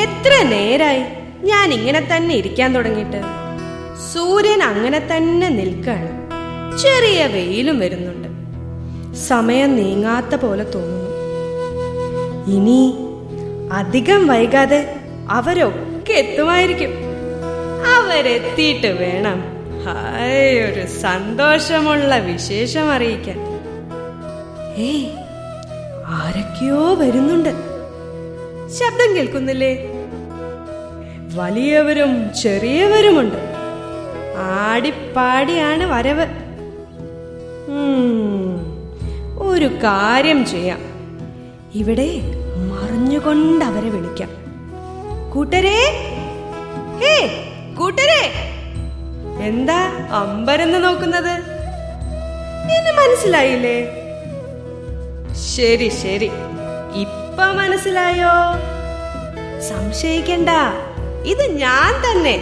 എത്ര നേരായി ഞാൻ ഇങ്ങനെ തന്നെ ഇരിക്കാൻ തുടങ്ങിയിട്ട്. സൂര്യൻ അങ്ങനെ തന്നെ നിൽക്കാണ്. ചെറിയ വെയിലും വരുന്നുണ്ട്. സമയം നീങ്ങാത്ത പോലെ തോന്നുന്നു. ഇനി അധികം വൈകാതെ അവരൊക്കെ എത്തുമായിരിക്കും. അവരെത്തിയിട്ട് വേണം ഒരു സന്തോഷമുള്ള വിശേഷം അറിയിക്കാൻ. ആരൊക്കെയോ വരുന്നുണ്ട്. ശബ്ദം കേൾക്കുന്നില്ലേ? വലിയവരും ചെറിയവരുമുണ്ട്. ആടിപ്പാടിയാണ് വരവ്. ഒരു കാര്യം ചെയ്യാം. ഇവിടെ മറിഞ്ഞുകൊണ്ട് അവരെ വിളിക്കാം. കൂട്ടരേ, ഹേ കൂട്ടരേ, എന്താ അമ്പരന്ന് നോക്കുന്നത്? എന്നെ മനസ്സിലായില്ലേ? ശരി ശരി, ഇപ്പൊ മനസ്സിലായോ? സംശയിക്കണ്ട, ഇത് ഞാൻ തന്നെ,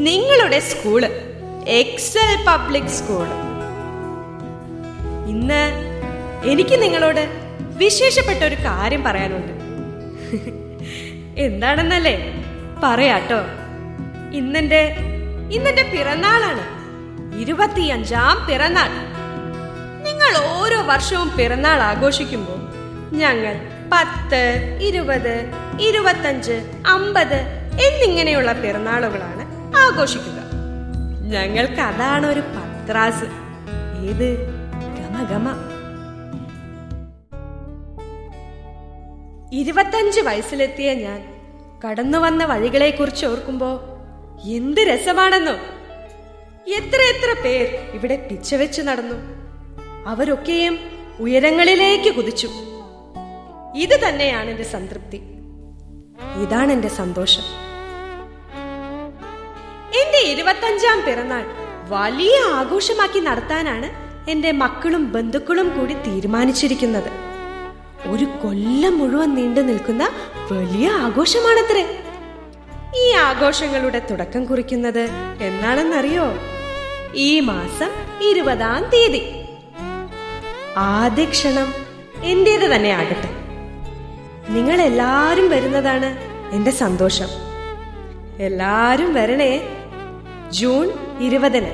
നിങ്ങളുടെ സ്കൂള്, എക്സൽ പബ്ലിക് സ്കൂൾ. ഇന്ന് എനിക്ക് നിങ്ങളോട് വിശേഷപ്പെട്ട ഒരു കാര്യം പറയാനുണ്ട്. എന്താണെന്നല്ലേ? പറയാട്ടോ. ഇന്നെന്റെ പിറന്നാളാണ്. 25ാം പിറന്നാൾ. നിങ്ങൾ ഓരോ വർഷവും പിറന്നാൾ ആഘോഷിക്കുമ്പോൾ ഞങ്ങൾ 10, 20, 25, 50 എന്നിങ്ങനെയുള്ള പിറന്നാളുകളാണ് ആഘോഷിക്കുക. ഞങ്ങൾക്ക് അതാണ് ഒരു പത്രാസ്. ഏത്? ഗമ. 25 വയസ്സിലെത്തിയ ഞാൻ കടന്നു വന്ന വഴികളെ കുറിച്ച് ഓർക്കുമ്പോ എന്ത് രസമാണെന്നോ. എത്ര പേർ ഇവിടെ പിച്ചവെച്ച് നടന്നു. അവരൊക്കെയും ഉയരങ്ങളിലേക്ക് കുതിച്ചു. ഇത് തന്നെയാണ് എന്റെ സംതൃപ്തി. ഇതാണ് എന്റെ സന്തോഷം. എന്റെ 25ാം പിറന്നാൾ വലിയ ആഘോഷമാക്കി നടത്താനാണ് എന്റെ മക്കളും ബന്ധുക്കളും കൂടി തീരുമാനിച്ചിരിക്കുന്നത്. ഒരു കൊല്ലം മുഴുവൻ നീണ്ടു നിൽക്കുന്ന വലിയ ആഘോഷമാണത്രേ. ഈ ആഘോഷങ്ങളുടെ തുടക്കം കുറിക്കുന്നത് എന്നാണെന്നറിയോ? ഈ മാസം 20ാം തീയതി. ആദ്യ ക്ഷണം എന്റേത് തന്നെ ആകട്ടെ. നിങ്ങൾ എല്ലാരും വരുന്നതാണ് എന്റെ സന്തോഷം. എല്ലാരും വരണേ. ജൂൺ 20-ന്